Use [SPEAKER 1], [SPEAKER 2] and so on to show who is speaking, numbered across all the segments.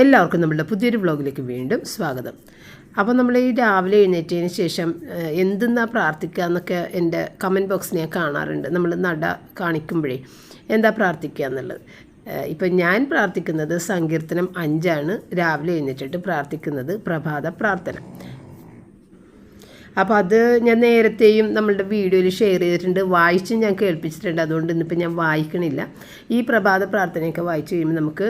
[SPEAKER 1] എല്ലാവർക്കും നമ്മളുടെ പുതിയൊരു വ്ളോഗിലേക്ക് വീണ്ടും സ്വാഗതം. അപ്പോൾ നമ്മൾ ഈ രാവിലെ എഴുന്നേറ്റതിന് ശേഷം എന്തെന്നാ പ്രാർത്ഥിക്കുക എന്നൊക്കെ എൻ്റെ കമൻറ്റ് ബോക്സ് ഞാൻ കാണാറുണ്ട്. നമ്മൾ നട കാണിക്കുമ്പോഴേ എന്താ പ്രാർത്ഥിക്കുക എന്നുള്ളത്. ഇപ്പം ഞാൻ പ്രാർത്ഥിക്കുന്നത് സങ്കീർത്തനം 5 രാവിലെ എഴുന്നേറ്റിട്ട് പ്രാർത്ഥിക്കുന്നത് പ്രഭാത പ്രാർത്ഥന. അപ്പോൾ അത് ഞാൻ നേരത്തെയും നമ്മളുടെ വീഡിയോയിൽ ഷെയർ ചെയ്തിട്ടുണ്ട്, വായിച്ചും ഞാൻ കേൾപ്പിച്ചിട്ടുണ്ട്. അതുകൊണ്ട് ഇന്നിപ്പോൾ ഞാൻ വായിക്കണില്ല. ഈ പ്രഭാത പ്രാർത്ഥനയൊക്കെ വായിച്ച് കഴിയുമ്പോൾ നമുക്ക്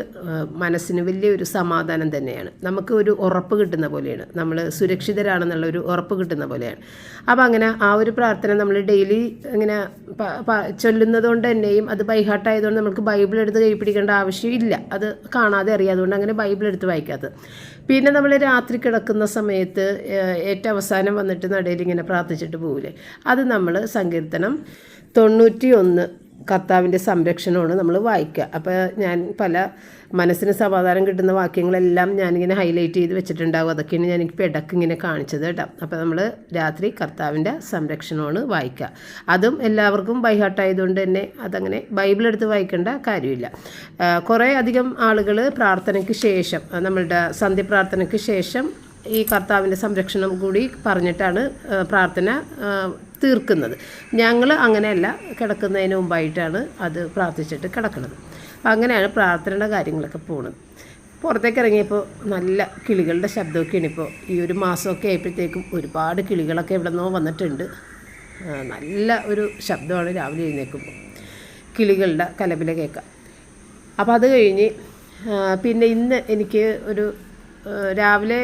[SPEAKER 1] മനസ്സിന് വലിയൊരു സമാധാനം തന്നെയാണ്. നമുക്ക് ഒരു ഉറപ്പ് കിട്ടുന്ന പോലെയാണ്, നമ്മൾ സുരക്ഷിതരാണെന്നുള്ള ഒരു ഉറപ്പ് കിട്ടുന്ന പോലെയാണ്. അപ്പോൾ അങ്ങനെ ആ ഒരു പ്രാർത്ഥന നമ്മൾ ഡെയിലി ഇങ്ങനെ ചൊല്ലുന്നത് കൊണ്ട് തന്നെയും അത് ബൈഹാർട്ടായതുകൊണ്ട് നമുക്ക് ബൈബിൾ എടുത്ത് കൈ പിടിക്കേണ്ട ആവശ്യമില്ല. അത് കാണാതെ അറിയാം. അതുകൊണ്ട് അങ്ങനെ ബൈബിൾ എടുത്ത് വായിക്കാത്തത്. പിന്നെ നമ്മൾ രാത്രി കിടക്കുന്ന സമയത്ത് ഏറ്റവും അവസാനം വന്നിട്ട് നടയിൽ ഇങ്ങനെ പ്രാർത്ഥിച്ചിട്ട് പോകില്ലേ, അത് നമ്മൾ സങ്കീർത്തനം 91 കർത്താവിൻ്റെ സംരക്ഷണമാണ് നമ്മൾ വായിക്കുക. അപ്പോൾ ഞാൻ പല മനസ്സിന് സമാധാനം കിട്ടുന്ന വാക്യങ്ങളെല്ലാം ഞാനിങ്ങനെ ഹൈലൈറ്റ് ചെയ്ത് വെച്ചിട്ടുണ്ടാകും. അതൊക്കെയാണ് ഞാനിപ്പോൾ ഇടയ്ക്ക് ഇങ്ങനെ കാണിച്ചത് കേട്ടോ. അപ്പോൾ നമ്മൾ രാത്രി കർത്താവിൻ്റെ സംരക്ഷണമാണ് വായിക്കുക. അതും എല്ലാവർക്കും ബൈഹാർട്ടായതുകൊണ്ട് തന്നെ അതങ്ങനെ ബൈബിൾ എടുത്ത് വായിക്കേണ്ട കാര്യമില്ല. കുറേ അധികം ആളുകൾ പ്രാർത്ഥനയ്ക്ക് ശേഷം, നമ്മളുടെ സന്ധ്യപ്രാർത്ഥനയ്ക്ക് ശേഷം ഈ കർത്താവിൻ്റെ സംരക്ഷണം കൂടി പറഞ്ഞിട്ടാണ് പ്രാർത്ഥന തീർക്കുന്നത്. ഞങ്ങൾ അങ്ങനെയല്ല, കിടക്കുന്നതിന് മുമ്പായിട്ടാണ് അത് പ്രാർത്ഥിച്ചിട്ട് കിടക്കുന്നത്. അപ്പം അങ്ങനെയാണ് പ്രാർത്ഥനയുടെ കാര്യങ്ങളൊക്കെ പോകുന്നത്. പുറത്തേക്ക് ഇറങ്ങിയപ്പോൾ നല്ല കിളികളുടെ ശബ്ദമൊക്കെയാണ്. ഇപ്പോൾ ഈ ഒരു മാസമൊക്കെ ആയപ്പോഴത്തേക്കും ഒരുപാട് കിളികളൊക്കെ എവിടെ നിന്നോ വന്നിട്ടുണ്ട്. നല്ല ഒരു ശബ്ദമാണ് രാവിലെ എഴുന്നേൽക്കുമ്പോൾ കിളികളുടെ കലപില കേൾക്കാം. അപ്പോൾ അത് കഴിഞ്ഞ് പിന്നെ ഇന്ന് എനിക്ക് ഒരു രാവിലെ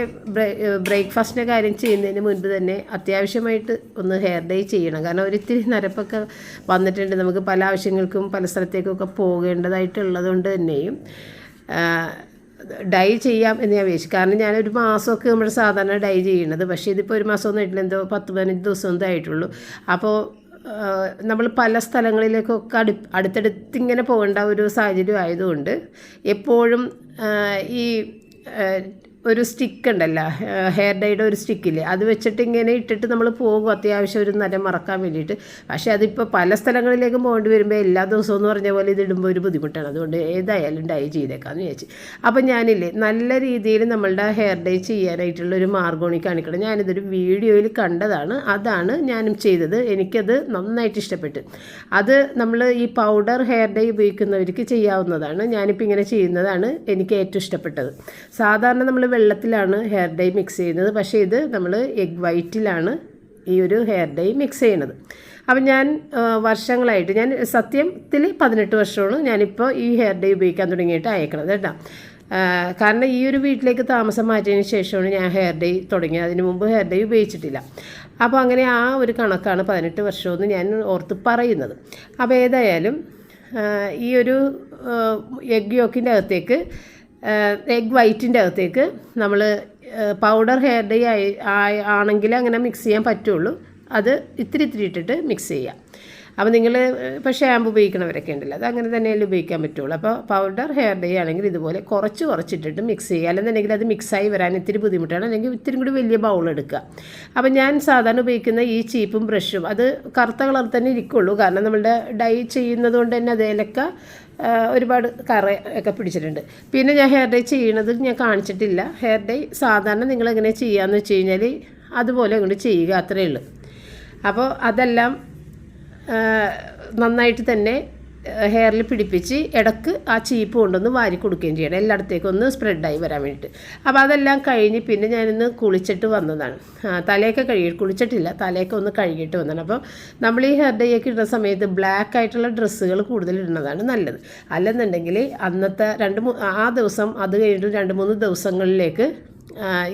[SPEAKER 1] ബ്രേക്ക്ഫാസ്റ്റിൻ്റെ കാര്യം ചെയ്യുന്നതിന് മുൻപ് തന്നെ അത്യാവശ്യമായിട്ട് ഒന്ന് ഹെയർ ഡൈ ചെയ്യണം. കാരണം ഒരിത്തിരി നരപ്പൊക്കെ വന്നിട്ടുണ്ട്. നമുക്ക് പല ആവശ്യങ്ങൾക്കും പല സ്ഥലത്തേക്കൊക്കെ പോകേണ്ടതായിട്ടുള്ളത് കൊണ്ട് തന്നെയും ഡൈ ചെയ്യാം എന്ന് ഞാൻ വിചാരിച്ചു. കാരണം ഞാനൊരു മാസമൊക്കെ നമ്മൾ സാധാരണ ഡൈ ചെയ്യണത്. പക്ഷേ ഇതിപ്പോൾ ഒരു മാസമൊന്നും ആയിട്ടില്ല, എന്തോ 10-15 ദിവസം എന്തോ ആയിട്ടുള്ളൂ. അപ്പോൾ നമ്മൾ പല സ്ഥലങ്ങളിലേക്കൊക്കെ അടുത്തടുത്തിങ്ങനെ പോകേണ്ട ഒരു സാഹചര്യം ആയതുകൊണ്ട് എപ്പോഴും ഈ ഒരു സ്റ്റിക്ക് ഉണ്ടല്ലോ, ഹെയർ ഡൈയുടെ ഒരു സ്റ്റിക്കില്ലേ, അത് വെച്ചിട്ട് ഇങ്ങനെ ഇട്ടിട്ട് നമ്മൾ പോകും അത്യാവശ്യം ഒരു നരം മറക്കാൻ വേണ്ടിയിട്ട്. പക്ഷേ അതിപ്പോൾ പല സ്ഥലങ്ങളിലേക്കും പോകേണ്ടി വരുമ്പോൾ എല്ലാ ദിവസവും എന്ന് പറഞ്ഞ പോലെ ഇത് ഇടുമ്പോൾ ഒരു ബുദ്ധിമുട്ടാണ്. അതുകൊണ്ട് ഏതായാലും ഡൈ ചെയ്തേക്കാമെന്ന് വിചാരിച്ചു. അപ്പം ഞാനില്ലേ നല്ല രീതിയിൽ നമ്മളുടെ ഹെയർ ഡൈ ചെയ്യാനായിട്ടുള്ളൊരു മാർഗ്ഗമാണ് കാണിക്കണം. ഞാനിതൊരു വീഡിയോയിൽ കണ്ടതാണ്, അതാണ് ഞാനും ചെയ്തത്. എനിക്കത് നന്നായിട്ട് ഇഷ്ടപ്പെട്ടു. അത് നമ്മൾ ഈ പൗഡർ ഹെയർ ഡൈ ഉപയോഗിക്കുന്നവർക്ക് ചെയ്യാവുന്നതാണ്. ഞാനിപ്പോൾ ഇങ്ങനെ ചെയ്യുന്നതാണ് എനിക്ക് ഏറ്റവും ഇഷ്ടപ്പെട്ടത്. സാധാരണ നമ്മൾ വെള്ളത്തിലാണ് ഹെയർ ഡൈ മിക്സ് ചെയ്യുന്നത്, പക്ഷേ ഇത് നമ്മൾ എഗ് വൈറ്റിലാണ് ഈ ഒരു ഹെയർ ഡൈ മിക്സ് ചെയ്യുന്നത്. അപ്പം ഞാൻ വർഷങ്ങളായിട്ട്, ഞാൻ സത്യത്തിൽ 18 വർഷമാണ് ഞാനിപ്പോൾ ഈ ഹെയർ ഡൈ ഉപയോഗിക്കാൻ തുടങ്ങിയിട്ട് അയക്കണത് കേട്ടോ. കാരണം ഈ ഒരു വീട്ടിലേക്ക് താമസം മാറ്റിയതിന് ശേഷമാണ് ഞാൻ ഹെയർ ഡൈ തുടങ്ങിയത്. അതിന് മുമ്പ് ഹെയർ ഡൈ ഉപയോഗിച്ചിട്ടില്ല. അപ്പോൾ അങ്ങനെ ആ ഒരു കണക്കാണ് 18 വർഷമെന്ന് ഞാൻ ഓർത്ത് പറയുന്നത്. അപ്പോൾ ഏതായാലും ഈ ഒരു എഗ് യോക്കിൻ്റെ അകത്തേക്ക്, എഗ് വൈറ്റിൻ്റെ അകത്തേക്ക് നമ്മൾ പൗഡർ ഹെയർ ഡൈ ആണെങ്കിൽ അങ്ങനെ മിക്സ് ചെയ്യാൻ പറ്റുള്ളൂ. അത് ഇത്തിരി ഇട്ടിട്ട് മിക്സ് ചെയ്യാം. അപ്പോൾ നിങ്ങൾ ഇപ്പോൾ ഷാമ്പു ഉപയോഗിക്കണവരൊക്കെ ഉണ്ടല്ലോ, അത് അങ്ങനെ തന്നെയല്ലേ ഉപയോഗിക്കാൻ പറ്റുള്ളൂ. അപ്പോൾ പൗഡർ ഹെയർ ഡൈ ആണെങ്കിൽ ഇതുപോലെ കുറച്ചിട്ടിട്ട് മിക്സ് ചെയ്യുക. അല്ലെന്നുണ്ടെങ്കിൽ അത് മിക്സായി വരാൻ ഇത്തിരി ബുദ്ധിമുട്ടാണ്. അല്ലെങ്കിൽ ഇത്തിരി കൂടി വലിയ ബൗൾ എടുക്കുക. അപ്പോൾ ഞാൻ സാധാരണ ഉപയോഗിക്കുന്ന ഈ ചീപ്പും ബ്രഷും അത് കറുത്ത കളർ തന്നെ ഇരിക്കുള്ളൂ. കാരണം നമ്മളുടെ ഡൈ ചെയ്യുന്നത് കൊണ്ട് തന്നെ അതിലൊക്കെ ഒരുപാട് കറ ഒക്കെ പിടിച്ചിട്ടുണ്ട്. പിന്നെ ഞാൻ ഹെയർ ഡൈ ചെയ്യണത് ഞാൻ കാണിച്ചിട്ടില്ല. ഹെയർ ഡൈ സാധാരണ നിങ്ങളെങ്ങനെ ചെയ്യാമെന്ന് വെച്ച് കഴിഞ്ഞാൽ അതുപോലെ അങ്ങോട്ട് ചെയ്യുക, അത്രയേ ഉള്ളൂ. അപ്പോൾ അതെല്ലാം നന്നായിട്ട് തന്നെ ഹെയറിൽ പിടിപ്പിച്ച് ഇടക്ക് ആ ചീപ്പ് കൊണ്ടൊന്ന് വാരി കൊടുക്കുകയും ചെയ്യണം, എല്ലായിടത്തേക്കും ഒന്ന് സ്പ്രെഡായി വരാൻ വേണ്ടിയിട്ട്. അപ്പോൾ അതെല്ലാം കഴിഞ്ഞ് പിന്നെ ഞാനിന്ന് കുളിച്ചിട്ട് വന്നതാണ്. തലയൊക്കെ കുളിച്ചിട്ടില്ല, തലയൊക്കെ ഒന്ന് കഴുകിയിട്ട് വന്നതാണ്. അപ്പോൾ നമ്മൾ ഈ ഹെയർ ഡൈ ഒക്കെ ഇടുന്ന സമയത്ത് ബ്ലാക്ക് ആയിട്ടുള്ള ഡ്രസ്സുകൾ കൂടുതൽ ഇടുന്നതാണ് നല്ലത്. അല്ലെന്നുണ്ടെങ്കിൽ അന്നത്തെ ആ ദിവസം അത് കഴിഞ്ഞിട്ട് 2-3 ദിവസങ്ങളിലേക്ക്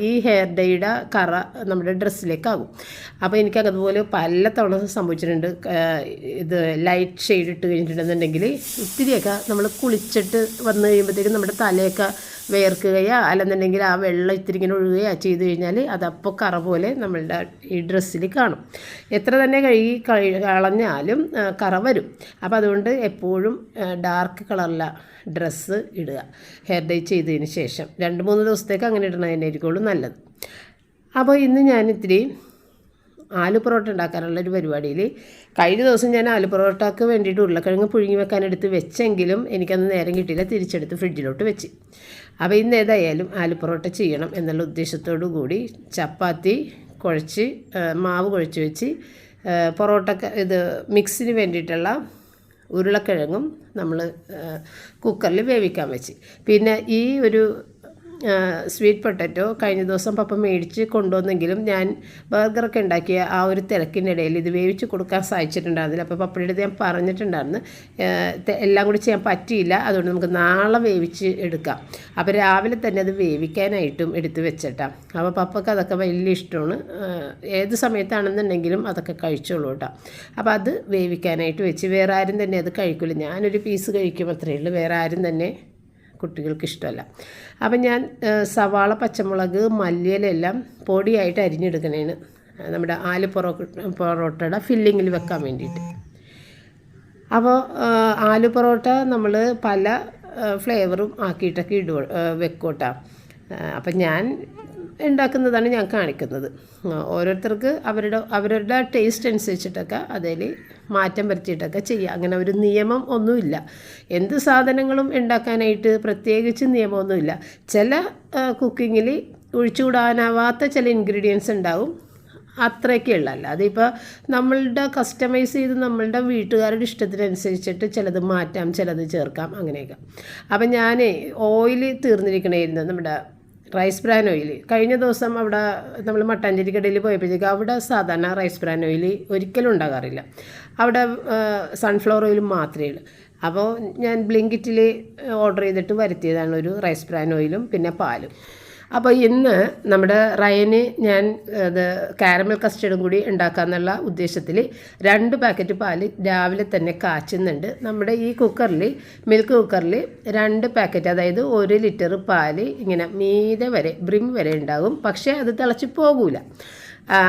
[SPEAKER 1] ഈ ഹെയർ ഡൈയുടെ കറ നമ്മുടെ ഡ്രസ്സിലേക്കാകും. അപ്പോൾ എനിക്ക് അതുപോലെ പല തവണ സംഭവിച്ചിട്ടുണ്ട്. ഇത് ലൈറ്റ് ഷെയ്ഡ് ഇട്ട് കഴിഞ്ഞിട്ടുണ്ടെന്നുണ്ടെങ്കിൽ ഇത്തിരിയൊക്കെ നമ്മൾ കുളിച്ചിട്ട് വന്നു കഴിയുമ്പോഴത്തേക്കും നമ്മുടെ തലയൊക്കെ വേർക്കുകയോ അല്ലെന്നുണ്ടെങ്കിൽ ആ വെള്ളം ഇത്തിരി ഇങ്ങനെ ഒഴുകുകയോ ചെയ്ത് കഴിഞ്ഞാൽ അതപ്പോൾ കറ പോലെ നമ്മളുടെ ഈ ഡ്രസ്സിൽ കാണും. എത്ര തന്നെ കളഞ്ഞാലും കറ വരും. അപ്പോൾ അതുകൊണ്ട് എപ്പോഴും ഡാർക്ക് കളറില ഡ്രസ്സ് ഇടുക ഹെയർ ഡൈ ചെയ്തതിന് ശേഷം. 2-3 ദിവസത്തേക്ക് അങ്ങനെ ഇടണതിനായിരിക്കുള്ളൂ നല്ലത്. അപ്പോൾ ഇന്ന് ഞാനിത്തിരി ആലു പൊറോട്ട ഉണ്ടാക്കാനുള്ളൊരു പരിപാടിയിൽ കഴിഞ്ഞ ദിവസം ഞാൻ ആലു പൊറോട്ടയ്ക്ക് വേണ്ടിയിട്ട് ഉരുളക്കിഴങ്ങ് പുഴുങ്ങി വെക്കാനെടുത്ത് വെച്ചെങ്കിലും എനിക്കന്ന് നേരം കിട്ടിയില്ല. തിരിച്ചെടുത്ത് ഫ്രിഡ്ജിലോട്ട് വെച്ച്. അപ്പോൾ ഇന്ന് ഏതായാലും ആലു പൊറോട്ട ചെയ്യണം എന്നുള്ള ഉദ്ദേശത്തോടു കൂടി ചപ്പാത്തി കുഴച്ച് മാവ് കുഴച്ച് വെച്ച് പൊറോട്ട ഇത് മിക്സിന് വേണ്ടിയിട്ടുള്ള ഉരുളക്കിഴങ്ങും നമ്മൾ കുക്കറിൽ വേവിക്കാൻ വെച്ച്. പിന്നെ ഈ ഒരു സ്വീറ്റ് പൊട്ടറ്റോ കഴിഞ്ഞ ദിവസം പപ്പ മേടിച്ച് കൊണ്ടുവന്നെങ്കിലും ഞാൻ ബർഗറൊക്കെ ഉണ്ടാക്കിയ ആ ഒരു തിരക്കിനിടയിൽ ഇത് വേവിച്ച് കൊടുക്കാൻ സാധിച്ചിട്ടുണ്ടായിരുന്നില്ല. അപ്പോൾ പപ്പയുടെ അടുത്ത് ഞാൻ പറഞ്ഞിട്ടുണ്ടായിരുന്നു എല്ലാം കൂടി ചെയ്യാൻ പറ്റിയില്ല, അതുകൊണ്ട് നമുക്ക് നാളെ വേവിച്ച് എടുക്കാം. അപ്പോൾ രാവിലെ തന്നെ അത് വേവിക്കാനായിട്ടും എടുത്ത് വെച്ചിട്ടാണ്. അപ്പോൾ പപ്പക്ക് അതൊക്കെ വലിയ ഇഷ്ടമാണ്, ഏത് സമയത്താണെന്നുണ്ടെങ്കിലും അതൊക്കെ കഴിച്ചോളൂ കേട്ടോ. അപ്പോൾ അത് വേവിക്കാനായിട്ട് വെച്ച്. വേറെ ആരും തന്നെ അത് കഴിക്കില്ല, ഞാനൊരു പീസ് കഴിക്കും അത്രയേ ഉള്ളൂ, വേറെ ആരും തന്നെ കുട്ടികൾക്ക് ഇഷ്ടമല്ല. അപ്പം ഞാൻ സവാള, പച്ചമുളക്, മല്ലിയിലെല്ലാം പൊടിയായിട്ട് അരിഞ്ഞെടുക്കണേന് നമ്മുടെ ആലു പൊറോട്ടയുടെ ഫില്ലിങ്ങിൽ വെക്കാൻ വേണ്ടിയിട്ട്. അപ്പോൾ ആലു പൊറോട്ട നമ്മൾ പല ഫ്ലേവറും ആക്കിയിട്ടൊക്കെ വെക്കോട്ടാ. അപ്പം ഞാൻ ഉണ്ടാക്കുന്നതാണ് ഞാൻ കാണിക്കുന്നത്. ഓരോരുത്തർക്ക് അവരുടെ ടേസ്റ്റ് അനുസരിച്ചിട്ടൊക്കെ അതിൽ മാറ്റം വരുത്തിയിട്ടൊക്കെ ചെയ്യുക. അങ്ങനെ ഒരു നിയമം ഒന്നുമില്ല. എന്ത് സാധനങ്ങളും ഉണ്ടാക്കാനായിട്ട് പ്രത്യേകിച്ച് നിയമമൊന്നുമില്ല. ചില കുക്കിങ്ങിൽ ഒഴിച്ചുകൂടാനാവാത്ത ചില ഇൻഗ്രീഡിയൻസ് ഉണ്ടാവും, അത്രയൊക്കെ ഉള്ളല്ല. അതിപ്പോൾ നമ്മളുടെ കസ്റ്റമൈസ് ചെയ്ത് നമ്മളുടെ വീട്ടുകാരുടെ ഇഷ്ടത്തിനനുസരിച്ചിട്ട് ചിലത് മാറ്റാം, ചിലത് ചേർക്കാം, അങ്ങനെയൊക്കെ. അപ്പം ഞാൻ ഓയിൽ തീർന്നിരിക്കണമായിരുന്നു, നമ്മുടെ റൈസ് ബ്രാൻ ഓയിൽ. കഴിഞ്ഞ ദിവസം അവിടെ നമ്മൾ മട്ടാഞ്ചേരി കടയിൽ പോയപ്പോഴത്തേക്ക് അവിടെ സാധാരണ റൈസ് ബ്രാൻ ഓയിൽ ഒരിക്കലും ഉണ്ടാകാറില്ല, അവിടെ സൺഫ്ലവർ ഓയിൽ മാത്രമേ ഉള്ളൂ. അപ്പോൾ ഞാൻ ബ്ലിങ്കിറ്റിൽ ഓർഡർ ചെയ്തിട്ട് വരുത്തിയതാണ് ഒരു റൈസ് ബ്രാൻ ഓയിലും പിന്നെ പാലും. അപ്പോൾ ഇന്ന് നമ്മുടെ റയന് ഞാൻ അത് കാരമൽ കസ്റ്റർഡും കൂടി ഉണ്ടാക്കാമെന്നുള്ള ഉദ്ദേശത്തിൽ 2 പാക്കറ്റ് പാല് രാവിലെ തന്നെ കാച്ചുന്നുണ്ട്. നമ്മുടെ ഈ കുക്കറിൽ, മിൽക്ക് കുക്കറിൽ 2 പാക്കറ്റ്, അതായത് 1 ലിറ്റർ പാല് ഇങ്ങനെ മീതെ വരെ ബ്രിം വരെ ഉണ്ടാകും. പക്ഷേ അത് തിളച്ച് പോകില്ല,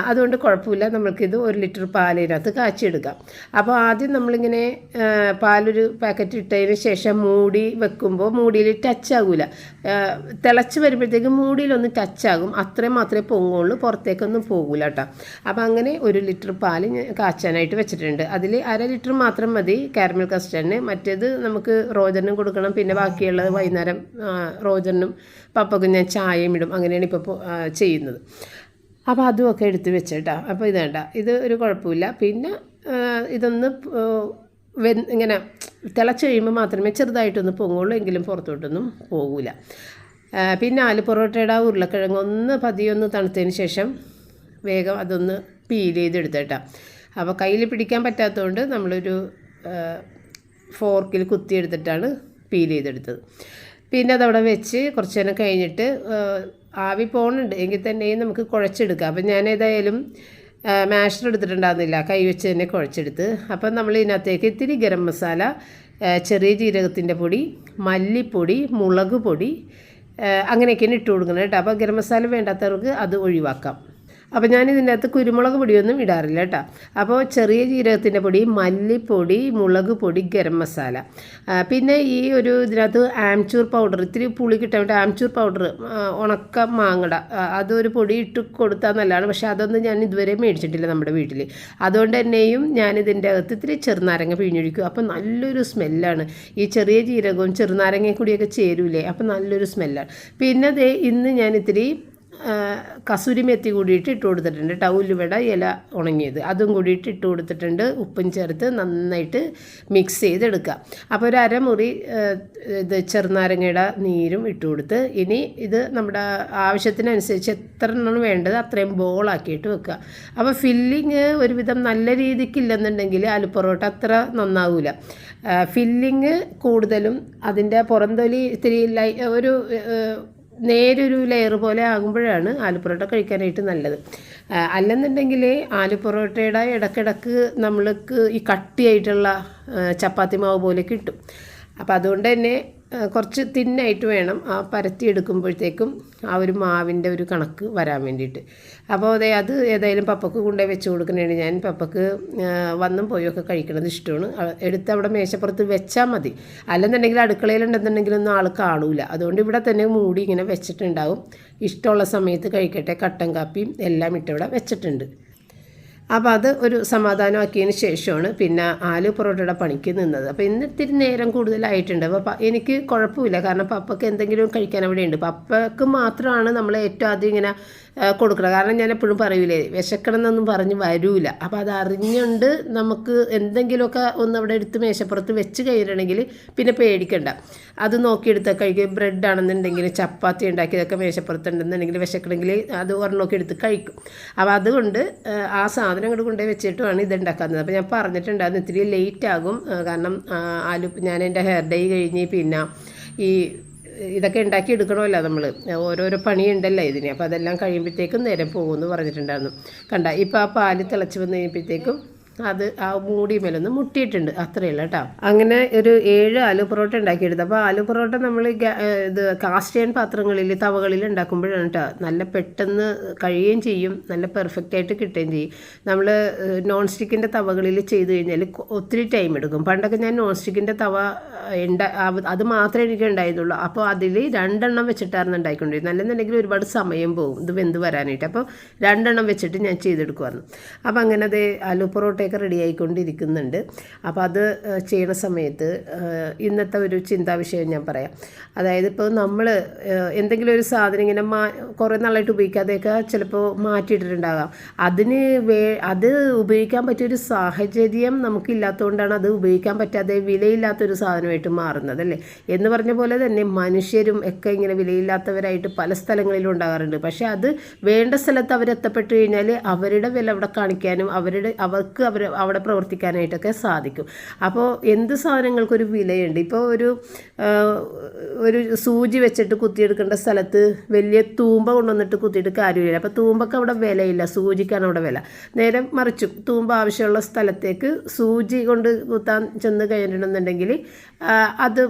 [SPEAKER 1] അതുകൊണ്ട് കുഴപ്പമില്ല. നമ്മൾക്കിത് 1 ലിറ്റർ പാലിനകത്ത് കാച്ചിയെടുക്കാം. അപ്പോൾ ആദ്യം നമ്മളിങ്ങനെ പാലൊരു പാക്കറ്റ് ഇട്ടതിന് ശേഷം മൂടി വെക്കുമ്പോൾ മൂടിയിൽ ടച്ച് ആകില്ല, തിളച്ച് വരുമ്പോഴത്തേക്ക് മൂടിയിലൊന്ന് ടച്ചാകും, അത്രയും മാത്രമേ പൊങ്ങുള്ളൂ, പുറത്തേക്കൊന്നും പോകില്ല കേട്ടോ. അപ്പോൾ അങ്ങനെ 1 ലിറ്റർ പാല് കാച്ചാനായിട്ട് വെച്ചിട്ടുണ്ട്. അതിൽ 1/2 ലിറ്റർ മാത്രം മതി കാരമൽ കസ്റ്റർഡിന്. മറ്റേത് നമുക്ക് റോജറിനും കൊടുക്കണം, പിന്നെ ബാക്കിയുള്ളത് വൈകുന്നേരം റോജറിനും പപ്പക്കും ഞാൻ ചായയും ഇടും, അങ്ങനെയാണ് ഇപ്പോൾ ചെയ്യുന്നത്. അപ്പോൾ അതുമൊക്കെ എടുത്ത് വെച്ചേട്ടാ. അപ്പോൾ ഇത് വേണ്ട, ഇത് ഒരു കുഴപ്പമില്ല. പിന്നെ ഇതൊന്ന് ഇങ്ങനെ തിളച്ച് കഴിയുമ്പോൾ മാത്രമേ ചെറുതായിട്ടൊന്ന് പൊങ്ങുള്ളൂ, എങ്കിലും പുറത്തോട്ടൊന്നും പോകില്ല. പിന്നെ ആലു പൊറോട്ടയുടെ ഉരുളക്കിഴങ്ങ് പതിയൊന്ന് തണുത്തതിന് ശേഷം വേഗം അതൊന്ന് പീൽ ചെയ്തെടുത്തേട്ടാ. അപ്പോൾ കയ്യിൽ പിടിക്കാൻ പറ്റാത്തതുകൊണ്ട് നമ്മളൊരു ഫോർക്കിൽ കുത്തിയെടുത്തിട്ടാണ് പീൽ ചെയ്തെടുത്തത്. പിന്നെ അതവിടെ വെച്ച് കുറച്ച് നേരം കഴിഞ്ഞിട്ട് ആവി പോകുന്നുണ്ട് എങ്കിൽ തന്നെയും നമുക്ക് കുഴച്ചെടുക്കാം. അപ്പം ഞാൻ ഏതായാലും മാഷർ എടുത്തിട്ടുണ്ടാകുന്നില്ല, കൈ വെച്ച് തന്നെ കുഴച്ചെടുത്ത്. അപ്പം നമ്മൾ ഇതിനകത്തേക്ക് ഇത്തിരി ഗരം മസാല, ചെറിയ ജീരകത്തിൻ്റെ പൊടി, മല്ലിപ്പൊടി, മുളക് പൊടി, അങ്ങനെയൊക്കെയാണ് ഇട്ട് കൊടുക്കുന്നത് കേട്ടോ. അപ്പോൾ ഗരം മസാല വേണ്ടാത്തവർക്ക് അത് ഒഴിവാക്കാം. അപ്പോൾ ഞാനിതിൻ്റെ അകത്ത് കുരുമുളക് പൊടിയൊന്നും ഇടാറില്ല കേട്ടോ. അപ്പോൾ ചെറിയ ജീരകത്തിൻ്റെ പൊടി, മല്ലിപ്പൊടി, മുളക് പൊടി, ഗരം മസാല, പിന്നെ ഈ ഒരു ഇതിനകത്ത് ആംചൂർ പൗഡർ, ഇത്തിരി പുളി കിട്ടാൻ വേണ്ടി ആംചൂർ പൗഡർ, ഉണക്ക മാങ്ങട, അതൊരു പൊടി ഇട്ട് കൊടുത്താൽ നല്ലതാണ്. പക്ഷേ അതൊന്നും ഞാൻ ഇതുവരെ മേടിച്ചിട്ടില്ല നമ്മുടെ വീട്ടിൽ. അതുകൊണ്ട് തന്നെയും ഞാനിതിൻ്റെ അകത്ത് ഇത്തിരി ചെറുനാരങ്ങ പിഴിഞ്ഞൊഴിക്കും. അപ്പോൾ നല്ലൊരു സ്മെല്ലാണ്. ഈ ചെറിയ ജീരകവും ചെറുനാരങ്ങയും കൂടിയൊക്കെ ചേരൂലേ, അപ്പോൾ നല്ലൊരു സ്മെല്ലാണ്. പിന്നെ ഇന്ന് ഞാനിത്തിരി കസൂരി മെത്തി കൂടിയിട്ട് ഇട്ട് കൊടുത്തിട്ടുണ്ട് കേട്ടോ. ഉലുവട ഇല ഉണങ്ങിയത് അതും കൂടിയിട്ട് ഇട്ട് കൊടുത്തിട്ടുണ്ട്. ഉപ്പും ചേർത്ത് നന്നായിട്ട് മിക്സ് ചെയ്തെടുക്കുക. അപ്പോൾ ഒരു അരമുറി ഇത് ചെറുനാരങ്ങയുടെ നീരും ഇട്ട് കൊടുത്ത് ഇനി ഇത് നമ്മുടെ ആവശ്യത്തിനനുസരിച്ച് എത്ര എണ്ണം വേണ്ടത് അത്രയും ബോളാക്കിയിട്ട് വെക്കുക. അപ്പോൾ ഫില്ലിങ് ഒരുവിധം നല്ല രീതിക്കില്ലെന്നുണ്ടെങ്കിൽ ആലു പൊറോട്ട അത്ര നന്നാവില്ല. ഫില്ലിങ് കൂടുതലും അതിൻ്റെ പുറംതൊലി ഇത്തിരി ഒരു നേരൊരു ലെയർ പോലെ ആകുമ്പോഴാണ് ആലു പൊറോട്ട കഴിക്കാനായിട്ട് നല്ലത്. അല്ലെന്നുണ്ടെങ്കിൽ ആലു പൊറോട്ടയുടെ ഇടയ്ക്കിടയ്ക്ക് നമ്മൾക്ക് ഈ കട്ടിയായിട്ടുള്ള ചപ്പാത്തി മാവ് പോലെ കിട്ടും. അപ്പോൾ അതുകൊണ്ട് തന്നെ കുറച്ച് തിന്നായിട്ട് വേണം ആ പരത്തിയെടുക്കുമ്പോഴത്തേക്കും ആ ഒരു മാവിൻ്റെ ഒരു കണക്ക് വരാൻ വേണ്ടിയിട്ട്. അപ്പോൾ അത് ഏതായാലും പപ്പക്ക് കൊണ്ടുപോയി വെച്ച് കൊടുക്കണേണ് ഞാൻ. പപ്പക്ക് വന്നും പോയൊക്കെ കഴിക്കണത് ഇഷ്ടമാണ്. എടുത്ത് അവിടെ മേശപ്പുറത്ത് വെച്ചാൽ മതി. അല്ലെന്നുണ്ടെങ്കിൽ അടുക്കളയിലുണ്ടെന്നുണ്ടെങ്കിലൊന്നും ആൾ കാണൂല. അതുകൊണ്ട് ഇവിടെ തന്നെ മൂടി ഇങ്ങനെ വെച്ചിട്ടുണ്ടാവും. ഇഷ്ടമുള്ള സമയത്ത് കഴിക്കട്ടെ. കട്ടൻ കാപ്പിയും എല്ലാം ഇട്ടിവിടെ വെച്ചിട്ടുണ്ട്. അപ്പോൾ അത് ഒരു സമാധാനമാക്കിയതിന് ശേഷമാണ് പിന്നെ ആലു പൊറോട്ടയുടെ പണിക്ക് നിന്നത്. അപ്പോൾ ഇന്ന് ഇത്തിരി നേരം കൂടുതലായിട്ടുണ്ട്. അപ്പോൾ എനിക്ക് കുഴപ്പമില്ല, കാരണം പപ്പയ്ക്ക് എന്തെങ്കിലും കഴിക്കാൻ അവിടെ ഉണ്ട്. പപ്പയ്ക്ക് മാത്രമാണ് നമ്മൾ ഏറ്റവും ആദ്യം ഇങ്ങനെ കൊടുക്കണം. കാരണം ഞാൻ എപ്പോഴും പറയൂലേ, വിശക്കണം എന്നൊന്നും പറഞ്ഞ് വരൂല. അപ്പോൾ അത് അറിഞ്ഞുകൊണ്ട് നമുക്ക് എന്തെങ്കിലുമൊക്കെ ഒന്ന് അവിടെ എടുത്ത് മേശപ്പുറത്ത് വെച്ച് കഴിഞ്ഞിട്ടുണ്ടെങ്കിൽ പിന്നെ പേടിക്കണ്ട. അത് നോക്കിയെടുത്ത് കഴിക്കും. ബ്രെഡാണെന്നുണ്ടെങ്കിൽ ചപ്പാത്തി ഉണ്ടാക്കിയതൊക്കെ മേശപ്പുറത്തുണ്ടെന്നുണ്ടെങ്കിൽ വിശക്കണമെങ്കിൽ അത് ഒരെണ്ണമൊക്കെ എടുത്ത് കഴിക്കും. അപ്പോൾ അതുകൊണ്ട് ആ സാധനം അങ്ങോട്ട് കൊണ്ടുപോയി വെച്ചിട്ടുമാണ് ഇത് ഉണ്ടാക്കുന്നത്. അപ്പോൾ ഞാൻ പറഞ്ഞിട്ടുണ്ടായിരുന്നു ഇത്തിരി ലേറ്റ് ആകും, കാരണം ഞാൻ എൻ്റെ ഹെയർ ഡേ കഴിഞ്ഞ് പിന്നെ ഈ ഇതൊക്കെ ഉണ്ടാക്കി എടുക്കണമല്ലോ നമ്മൾ, ഓരോരോ പണിയുണ്ടല്ലോ ഇതിന്. അപ്പോൾ അതെല്ലാം കഴിയുമ്പോഴത്തേക്കും നേരം പോകുമെന്ന് പറഞ്ഞിട്ടുണ്ടായിരുന്നു. കണ്ട ഇപ്പോൾ ആ പാല് തിളച്ച് വന്ന് കഴിയുമ്പോഴത്തേക്കും അത് ആ മൂടി മേലൊന്ന് മുട്ടിയിട്ടുണ്ട്, അത്രയേ ഉള്ളൂ കേട്ടോ. അങ്ങനെ ഒരു 7 ആലു പൊറോട്ട ഉണ്ടാക്കിയെടുത്തു. അപ്പോൾ ആലു പൊറോട്ട നമ്മൾ ഇത് കാസ്റ്റ് അയൺ പാത്രങ്ങളിൽ തവകളിൽ ഉണ്ടാക്കുമ്പോഴാണ് കേട്ടോ നല്ല പെട്ടെന്ന് കഴിയുകയും ചെയ്യും, നല്ല പെർഫെക്റ്റ് ആയിട്ട് കിട്ടുകയും ചെയ്യും. നമ്മൾ നോൺ സ്റ്റിക്കിൻ്റെ തവകളിൽ ചെയ്ത് കഴിഞ്ഞാൽ ഒത്തിരി ടൈം എടുക്കും. പണ്ടൊക്കെ ഞാൻ നോൺ സ്റ്റിക്കിൻ്റെ തവ അത് മാത്രമേ എനിക്ക് ഉണ്ടായിരുന്നുള്ളൂ. അപ്പോൾ അതിൽ 2 എണ്ണം വെച്ചിട്ടായിരുന്നു ഉണ്ടായിക്കൊണ്ടിരുന്നത്. നല്ലെന്നുണ്ടെങ്കിൽ ഒരുപാട് സമയം പോകും ഇത് വെന്ത് വരാനായിട്ട്. അപ്പോൾ 2 എണ്ണം വെച്ചിട്ട് ഞാൻ ചെയ്തെടുക്കുമായിരുന്നു. അപ്പോൾ അങ്ങനെ അത് ആലു പൊറോട്ട റെഡി ആയിക്കൊണ്ടിരിക്കുന്നുണ്ട്. അപ്പോൾ അത് ചെയ്യുന്ന സമയത്ത് ഇന്നത്തെ ഒരു ചിന്താവിഷയം ഞാൻ പറയാം. അതായത് ഇപ്പോൾ നമ്മൾ എന്തെങ്കിലും ഒരു സാധനം ഇങ്ങനെ കുറേ നാളായിട്ട് ഉപയോഗിക്കാതെയൊക്കെ ചിലപ്പോൾ മാറ്റിയിട്ടിട്ടുണ്ടാകാം. അത് ഉപയോഗിക്കാൻ പറ്റിയൊരു സാഹചര്യം നമുക്കില്ലാത്തതുകൊണ്ടാണ് അത് ഉപയോഗിക്കാൻ പറ്റാതെ വിലയില്ലാത്തൊരു സാധനമായിട്ട് മാറുന്നത്, അല്ലേ? എന്ന് പറഞ്ഞ പോലെ തന്നെ മനുഷ്യരും ഒക്കെ ഇങ്ങനെ വിലയില്ലാത്തവരായിട്ട് പല സ്ഥലങ്ങളിലും ഉണ്ടാകാറുണ്ട്. പക്ഷേ അത് വേണ്ട സ്ഥലത്ത് അവരെത്തപ്പെട്ട് കഴിഞ്ഞാൽ അവരുടെ വില അവിടെ കാണിക്കാനും അവർക്ക് അവിടെ പ്രവർത്തിക്കാനായിട്ടൊക്കെ സാധിക്കും. അപ്പോൾ എന്ത് സാധനങ്ങൾക്കൊരു വിലയുണ്ട്. ഇപ്പോൾ ഒരു സൂചി വെച്ചിട്ട് കുത്തിയെടുക്കേണ്ട സ്ഥലത്ത് വലിയ തൂമ്പ കൊണ്ടുവന്നിട്ട് കുത്തിയിട്ട് കാര്യമില്ല. അപ്പോൾ തൂമ്പക്ക് അവിടെ വിലയില്ല, സൂചിക്കാണ് അവിടെ വില. നേരെ മറിച്ചും തൂമ്പ ആവശ്യമുള്ള സ്ഥലത്തേക്ക് സൂചി കൊണ്ട് കുത്താൻ ചെന്ന് കഴിഞ്ഞിട്ടുണ്ടെന്നുണ്ടെങ്കിൽ അത്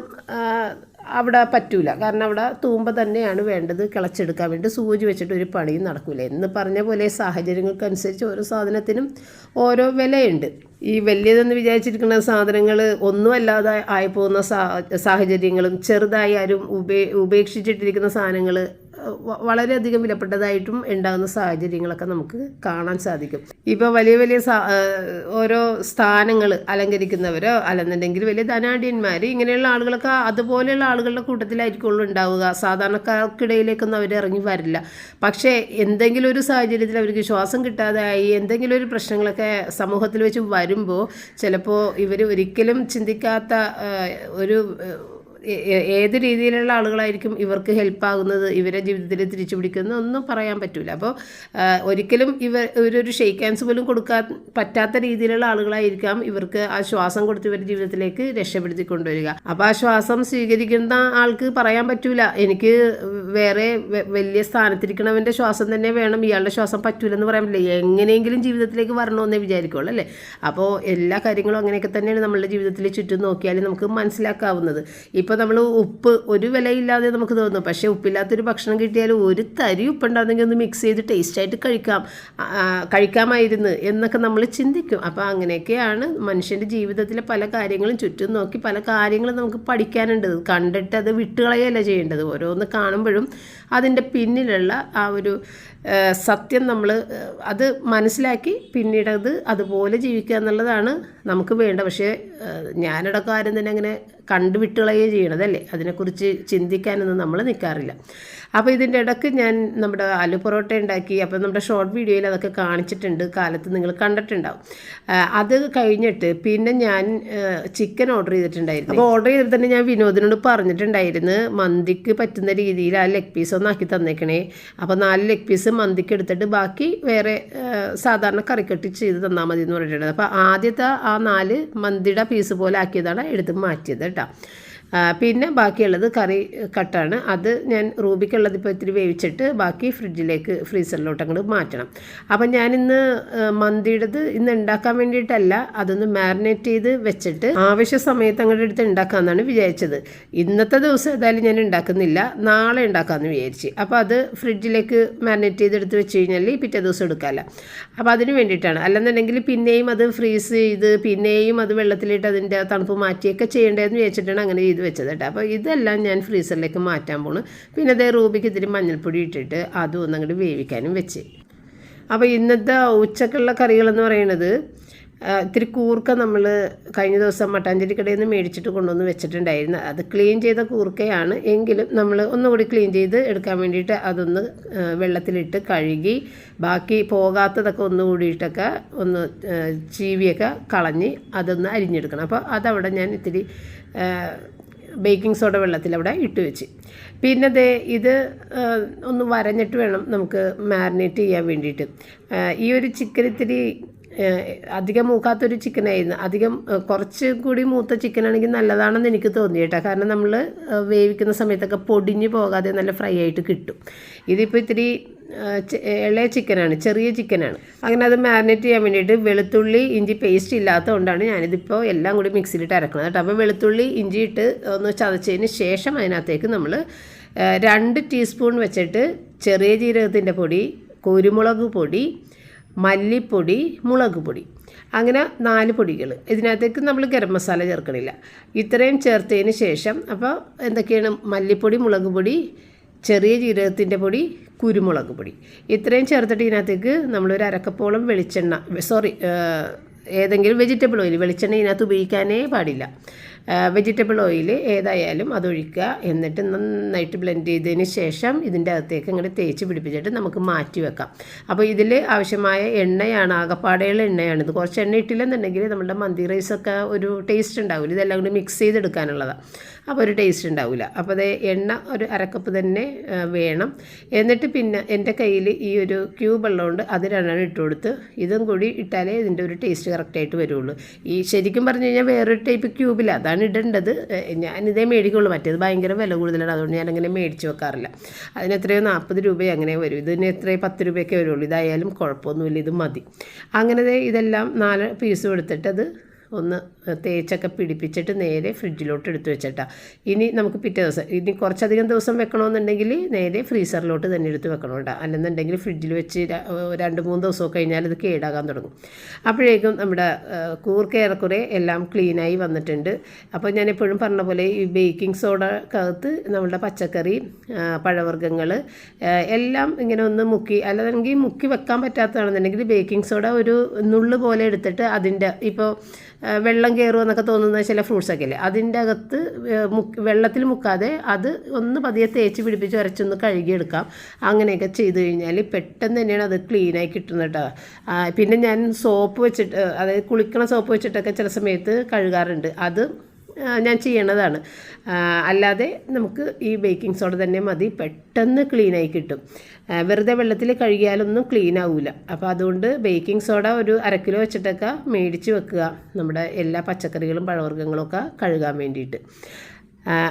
[SPEAKER 1] അവിടെ പറ്റൂല. കാരണം അവിടെ തൂമ്പ തന്നെയാണ് വേണ്ടത് കിളച്ചെടുക്കാൻ വേണ്ടി. സൂചി വെച്ചിട്ട് ഒരു പണിയും നടക്കില്ല. എന്ന് പറഞ്ഞ പോലെ സാഹചര്യങ്ങൾക്കനുസരിച്ച് ഓരോ സാധനത്തിനും ഓരോ വിലയുണ്ട്. ഈ വലിയതെന്ന് വിചാരിച്ചിരിക്കുന്ന സാധനങ്ങൾ ഒന്നുമല്ലാതെ ആയിപ്പോകുന്ന സാഹചര്യങ്ങളും ചെറുതായി ആരും ഉപേക്ഷിച്ചിട്ടിരിക്കുന്ന സാധനങ്ങൾ വളരെയധികം വിലപ്പെട്ടതായിട്ടും ഉണ്ടാകുന്ന സാഹചര്യങ്ങളൊക്കെ നമുക്ക് കാണാൻ സാധിക്കും. ഇപ്പോൾ വലിയ വലിയ ഓരോ സ്ഥാനങ്ങൾ അലങ്കരിക്കുന്നവരോ അല്ലെന്നുണ്ടെങ്കിൽ വലിയ ധനാഢ്യന്മാർ ഇങ്ങനെയുള്ള ആളുകളൊക്കെ അതുപോലെയുള്ള ആളുകളുടെ കൂട്ടത്തിലായിരിക്കുള്ളൂ ഉണ്ടാവുക. സാധാരണക്കാർക്കിടയിലേക്കൊന്നും അവർ ഇറങ്ങി വരില്ല. പക്ഷേ എന്തെങ്കിലും ഒരു സാഹചര്യത്തിൽ അവർക്ക് ശ്വാസം കിട്ടാതായി എന്തെങ്കിലും ഒരു പ്രശ്നങ്ങളൊക്കെ സമൂഹത്തിൽ വെച്ച് വരുമ്പോൾ ചിലപ്പോൾ ഇവർ ഒരിക്കലും ചിന്തിക്കാത്ത ഒരു ഏത് രീതിയിലുള്ള ആളുകളായിരിക്കും ഇവർക്ക് ഹെൽപ്പാകുന്നത്, ഇവരെ ജീവിതത്തിൽ തിരിച്ചു പിടിക്കുന്നത് ഒന്നും പറയാൻ പറ്റില്ല. അപ്പോൾ ഒരിക്കലും ഇവരൊരു ഷെയ്ക്ക് ഹാൻഡ്സ് പോലും കൊടുക്കാൻ പറ്റാത്ത രീതിയിലുള്ള ആളുകളായിരിക്കാം ഇവർക്ക് ആ ശ്വാസം കൊടുത്ത് ഇവരുടെ ജീവിതത്തിലേക്ക് രക്ഷപ്പെടുത്തി കൊണ്ടുവരിക. അപ്പോൾ ആ ശ്വാസം സ്വീകരിക്കുന്ന ആൾക്ക് പറയാൻ പറ്റൂല എനിക്ക് വേറെ വലിയ സ്ഥാനത്തിരിക്കണവൻ്റെ ശ്വാസം തന്നെ വേണം, ഇയാളുടെ ശ്വാസം പറ്റൂലെന്ന് പറയാൻ പറ്റില്ല. എങ്ങനെയെങ്കിലും ജീവിതത്തിലേക്ക് വരണമെന്നേ വിചാരിക്കുള്ളൂ, അല്ലേ? അപ്പോൾ എല്ലാ കാര്യങ്ങളും അങ്ങനെയൊക്കെ തന്നെയാണ് നമ്മളുടെ ജീവിതത്തിൽ ചുറ്റും നോക്കിയാൽ നമുക്ക് മനസ്സിലാക്കാവുന്നത്. ഇപ്പോൾ നമ്മൾ ഉപ്പ് ഒരു വിലയില്ലാതെ നമുക്ക് തോന്നും. പക്ഷേ ഉപ്പില്ലാത്തൊരു ഭക്ഷണം കിട്ടിയാൽ ഒരു തരി ഉപ്പുണ്ടാകുന്നെങ്കിൽ ഒന്ന് മിക്സ് ചെയ്ത് ടേസ്റ്റായിട്ട് കഴിക്കാമായിരുന്നു എന്നൊക്കെ നമ്മൾ ചിന്തിക്കും. അപ്പോൾ അങ്ങനെയൊക്കെയാണ് മനുഷ്യൻ്റെ ജീവിതത്തിലെ പല കാര്യങ്ങളും ചുറ്റും നോക്കി പല കാര്യങ്ങളും നമുക്ക് പഠിക്കാനുണ്ട്. കണ്ടിട്ട് അത് വിട്ടുകളയല്ല ചെയ്യേണ്ടത്. ഓരോന്ന് കാണുമ്പോഴും അതിൻ്റെ പിന്നിലുള്ള ആ ഒരു സത്യം നമ്മൾ അത് മനസ്സിലാക്കി പിന്നീടത് അതുപോലെ ജീവിക്കുക എന്നുള്ളതാണ് നമുക്ക് വേണ്ട. പക്ഷേ ഞാനിടയ്ക്ക് ആരും തന്നെ അങ്ങനെ കണ്ടുവിട്ടുകളയുകയും ചെയ്യണതല്ലേ, അതിനെക്കുറിച്ച് ചിന്തിക്കാനൊന്നും നമ്മൾ നിൽക്കാറില്ല. അപ്പോൾ ഇതിൻ്റെ ഇടയ്ക്ക് ഞാൻ നമ്മുടെ ആലു പൊറോട്ട ഉണ്ടാക്കി. അപ്പോൾ നമ്മുടെ ഷോർട്ട് വീഡിയോയിൽ അതൊക്കെ കാണിച്ചിട്ടുണ്ട്, കാലത്ത് നിങ്ങൾ കണ്ടിട്ടുണ്ടാവും. അത് കഴിഞ്ഞിട്ട് പിന്നെ ഞാൻ ചിക്കൻ ഓർഡർ ചെയ്തിട്ടുണ്ടായിരുന്നു. അപ്പോൾ ഓർഡർ ചെയ്തിട്ട് തന്നെ ഞാൻ വിനോദിനോട് പറഞ്ഞിട്ടുണ്ടായിരുന്നു മന്തിക്ക് പറ്റുന്ന രീതിയിൽ ആ ലെഗ് പീസ് ഒന്ന് ആക്കി തന്നേക്കണേ. അപ്പോൾ 4 ലെഗ് പീസ് മന്തിക്ക് എടുത്തിട്ട് ബാക്കി വേറെ സാധാരണ കറിക്കട്ടി ചെയ്ത് തന്നാൽ മതി എന്ന് പറഞ്ഞിട്ടുണ്ട്. അപ്പോൾ ആദ്യത്തെ ആ 4 മന്തിയുടെ പീസ് പോലെ ആക്കിയതാണ് എടുത്ത് മാറ്റിയത് കേട്ടോ. പിന്നെ ബാക്കിയുള്ളത് കറി കട്ടാണ്. അത് ഞാൻ റൂബിക്കുള്ളത് ഇപ്പോൾ ഇത്തിരി വേവിച്ചിട്ട് ബാക്കി ഫ്രീസറിലോട്ട് അങ്ങോട്ട് മാറ്റണം. അപ്പം ഞാനിന്ന് മന്തിയുടേത് ഇന്ന് ഉണ്ടാക്കാൻ വേണ്ടിയിട്ടല്ല, അതൊന്ന് മാരിനേറ്റ് ചെയ്ത് വെച്ചിട്ട് ആവശ്യ സമയത്ത് അങ്ങോട്ട് എടുത്ത് ഉണ്ടാക്കാമെന്നാണ് വിചാരിച്ചത്. ഇന്നത്തെ ദിവസം ഏതായാലും ഞാൻ ഉണ്ടാക്കുന്നില്ല, നാളെ ഉണ്ടാക്കാമെന്ന് വിചാരിച്ച്. അപ്പോൾ അത് ഫ്രിഡ്ജിലേക്ക് മാരിനേറ്റ് ചെയ്ത് എടുത്ത് വെച്ച് കഴിഞ്ഞാൽ പിറ്റേ ദിവസം എടുക്കാമല്ലോ. അപ്പോൾ അതിന് വേണ്ടിയിട്ടാണ്. അല്ലെന്നുണ്ടെങ്കിൽ പിന്നെയും അത് ഫ്രീസ് ചെയ്ത് പിന്നെയും അത് വെള്ളത്തിലിട്ട് അതിൻ്റെ തണുപ്പ് മാറ്റിയൊക്കെ ചെയ്യേണ്ടതെന്ന് വിചാരിച്ചിട്ടാണ് അങ്ങനെ ചെയ്ത് വെച്ചത് കേട്ടോ. അപ്പോൾ ഇതെല്ലാം ഞാൻ ഫ്രീസറിലേക്ക് മാറ്റാൻ പോണു. പിന്നെ അതേ റൂബിക്ക് ഇത്തിരി മഞ്ഞൾപ്പൊടി ഇട്ടിട്ട് അതും ഒന്ന് അങ്ങോട്ട് വേവിക്കാനും വെച്ച്. അപ്പോൾ ഇന്നത്തെ ഉച്ചക്കുള്ള കറികളെന്ന് പറയുന്നത് ഇത്തിരി കൂർക്ക നമ്മൾ കഴിഞ്ഞ ദിവസം മട്ടാഞ്ചേരി കടയിൽ നിന്ന് മേടിച്ചിട്ട് കൊണ്ടുവന്ന് വെച്ചിട്ടുണ്ടായിരുന്നു. അത് ക്ലീൻ ചെയ്ത കൂർക്കയാണ്, എങ്കിലും നമ്മൾ ഒന്നുകൂടി ക്ലീൻ ചെയ്ത് എടുക്കാൻ വേണ്ടിയിട്ട് അതൊന്ന് വെള്ളത്തിലിട്ട് കഴുകി ബാക്കി പോകാത്തതൊക്കെ ഒന്നുകൂടിയിട്ടൊക്കെ ഒന്ന് ചീവിയൊക്കെ കളഞ്ഞ് അതൊന്ന് അരിഞ്ഞെടുക്കണം. അപ്പോൾ അതവിടെ ഞാൻ ഇത്തിരി ബേക്കിംഗ് സോഡ വെള്ളത്തിൽ അവിടെ ഇട്ട് വെച്ച്. പിന്നെ ഇത് ഒന്ന് വരഞ്ഞിട്ട് വേണം നമുക്ക് മാരിനേറ്റ് ചെയ്യാൻ വേണ്ടിയിട്ട്. ഈ ഒരു ചിക്കൻ ഇത്തിരി അധികം മൂക്കാത്തൊരു ചിക്കനായിരുന്നു. കുറച്ച് കൂടി മൂത്ത ചിക്കനാണെങ്കിൽ നല്ലതാണെന്ന് എനിക്ക് തോന്നി കേട്ടോ. കാരണം നമ്മൾ വേവിക്കുന്ന സമയത്തൊക്കെ പൊടിഞ്ഞ് പോകാതെ നല്ല ഫ്രൈ ആയിട്ട് കിട്ടും. ഇതിപ്പോൾ ഇത്തിരി ഇളയ ചിക്കനാണ്, ചെറിയ ചിക്കനാണ്. അങ്ങനെ അത് മാരിനേറ്റ് ചെയ്യാൻ വേണ്ടിയിട്ട് വെളുത്തുള്ളി ഇഞ്ചി പേസ്റ്റ് ഇല്ലാത്തതുകൊണ്ടാണ് ഞാനിതിപ്പോൾ എല്ലാം കൂടി മിക്സിയിലിട്ട് അരക്കുന്നത് കേട്ടോ. അപ്പോൾ വെളുത്തുള്ളി ഇഞ്ചി ഇട്ട് ഒന്ന് ചതച്ചതിന് ശേഷം അതിനകത്തേക്ക് നമ്മൾ 2 ടീസ്പൂൺ വെച്ചിട്ട് ചെറിയ ജീരകത്തിൻ്റെ പൊടി, കുരുമുളക് പൊടി, മല്ലിപ്പൊടി, മുളക് പൊടി, അങ്ങനെ 4 പൊടികൾ. ഇതിനകത്തേക്ക് നമ്മൾ ഗരം മസാല ചേർക്കണില്ല. ഇത്രയും ചേർത്തതിന് ശേഷം അപ്പോൾ എന്തൊക്കെയാണ് മല്ലിപ്പൊടി, മുളക് പൊടി, ചെറിയ ജീരകത്തിൻ്റെ പൊടി, കുരുമുളക് പൊടി, ഇത്രയും ചേർത്തിട്ട് ഇതിനകത്തേക്ക് നമ്മളൊരു അരക്കപ്പോളം ഏതെങ്കിലും വെജിറ്റബിൾ ഓയിൽ, വെളിച്ചെണ്ണ ഇതിനകത്ത് ഉപയോഗിക്കാനേ പാടില്ല. വെജിറ്റബിൾ ഓയിൽ ഏതായാലും അതൊഴിക്കുക. എന്നിട്ട് നന്നായിട്ട് ബ്ലെൻഡ് ചെയ്തതിന് ശേഷം ഇതിൻ്റെ അകത്തേക്ക് ഇങ്ങനെ തേച്ച് പിടിപ്പിച്ചിട്ട് നമുക്ക് മാറ്റി വെക്കാം. അപ്പോൾ ഇതിൽ ആവശ്യമായ എണ്ണയാണ്, ആകപ്പാടെയുള്ള എണ്ണയാണ്. ഇത് കുറച്ച് എണ്ണ ഇട്ടില്ലെന്നുണ്ടെങ്കിൽ നമ്മുടെ മന്തി റൈസൊക്കെ ഒരു ടേസ്റ്റ് ഉണ്ടാവില്ല. ഇതെല്ലാം കൂടി മിക്സ് ചെയ്തെടുക്കാനുള്ളതാണ്, അപ്പോൾ ഒരു ടേസ്റ്റ് ഉണ്ടാവില്ല. അപ്പോൾ അത് എണ്ണ ഒരു അരക്കപ്പ് തന്നെ വേണം. എന്നിട്ട് പിന്നെ എൻ്റെ കയ്യിൽ ഈ ഒരു ക്യൂബ് ഉള്ളതുകൊണ്ട് അത് 2 ഇട്ട് കൊടുത്ത് ഇതും കൂടി ഇട്ടാലേ ഇതിൻ്റെ ഒരു ടേസ്റ്റ് കറക്റ്റായിട്ട് വരുള്ളൂ. ഈ ശരിക്കും പറഞ്ഞു കഴിഞ്ഞാൽ വേറൊരു ടൈപ്പ് ക്യൂബില്ല, അതാണ് ഇടേണ്ടത്. ഞാനിതേ മേടിക്കുള്ളൂ, മറ്റേത് ഭയങ്കര വില കൂടുതലാണ്, അതുകൊണ്ട് ഞാനങ്ങനെ മേടിച്ച് വെക്കാറില്ല. അതിന് എത്രയോ 40 രൂപ അങ്ങനെ വരും. ഇതിന് എത്രയോ 10 രൂപയൊക്കെ വരുള്ളൂ. ഇതായാലും കുഴപ്പമൊന്നുമില്ല, ഇത് മതി. അങ്ങനെ ഇതെല്ലാം 4 പീസും എടുത്തിട്ട് അത് ഒന്ന് തേച്ചൊക്കെ പിടിപ്പിച്ചിട്ട് നേരെ ഫ്രിഡ്ജിലോട്ട് എടുത്ത് വെച്ചിട്ടാണ്. ഇനി നമുക്ക് പിറ്റേ ദിവസം, ഇനി കുറച്ചധികം ദിവസം വെക്കണമെന്നുണ്ടെങ്കിൽ നേരെ ഫ്രീസറിലോട്ട് തന്നെ എടുത്ത് വെക്കണം കേട്ടോ. അല്ലെന്നുണ്ടെങ്കിൽ ഫ്രിഡ്ജിൽ വെച്ച് 2-3 ദിവസമൊക്കെ കഴിഞ്ഞാൽ ഇത് കേടാകാൻ തുടങ്ങും. അപ്പോഴേക്കും നമ്മുടെ കൂർക്ക ഏറെക്കുറെ എല്ലാം ക്ലീനായി വന്നിട്ടുണ്ട്. അപ്പോൾ ഞാൻ എപ്പോഴും പറഞ്ഞ പോലെ ഈ ബേക്കിംഗ് സോഡക്കകത്ത് നമ്മുടെ പച്ചക്കറി, പഴവർഗ്ഗങ്ങൾ എല്ലാം ഇങ്ങനെ ഒന്ന് മുക്കി, അല്ലെങ്കിൽ മുക്കി വെക്കാൻ പറ്റാത്തതാണെന്നുണ്ടെങ്കിൽ ബേക്കിംഗ് സോഡ ഒരു നുള്ളു പോലെ എടുത്തിട്ട് അതിൻ്റെ ഇപ്പോൾ വെള്ളം കയറുമെന്നൊക്കെ തോന്നുന്ന ചില ഫ്രൂട്ട്സൊക്കെ ഇല്ലേ, അതിൻ്റെ അകത്ത് വെള്ളത്തിൽ മുക്കാതെ അത് ഒന്ന് പതിയെ തേച്ച് പിടിപ്പിച്ച് ഉരച്ചൊന്ന് കഴുകിയെടുക്കാം. അങ്ങനെയൊക്കെ ചെയ്ത് കഴിഞ്ഞാൽ പെട്ടെന്ന് തന്നെയാണ് അത് ക്ലീനായി കിട്ടുന്നത് കേട്ടോ. പിന്നെ ഞാൻ സോപ്പ് വെച്ചിട്ട്, അതായത് കുളിക്കണ സോപ്പ് വെച്ചിട്ടൊക്കെ ചില സമയത്ത് കഴുകാറുണ്ട്. അത് ഞാൻ ചെയ്യണതാണ്. അല്ലാതെ നമുക്ക് ഈ ബേക്കിംഗ് സോഡ തന്നെ മതി, പെട്ടെന്ന് ക്ലീനായി കിട്ടും. വെറുതെ വെള്ളത്തിൽ കഴുകിയാലൊന്നും ക്ലീൻ ആവില്ല. അപ്പോൾ അതുകൊണ്ട് ബേക്കിംഗ് സോഡ ഒരു 1 കിലോ വെച്ചിട്ടൊക്കെ മേടിച്ച് വെക്കുക, നമ്മുടെ എല്ലാ പച്ചക്കറികളും പഴവർഗ്ഗങ്ങളൊക്കെ കഴുകാൻ വേണ്ടിയിട്ട്.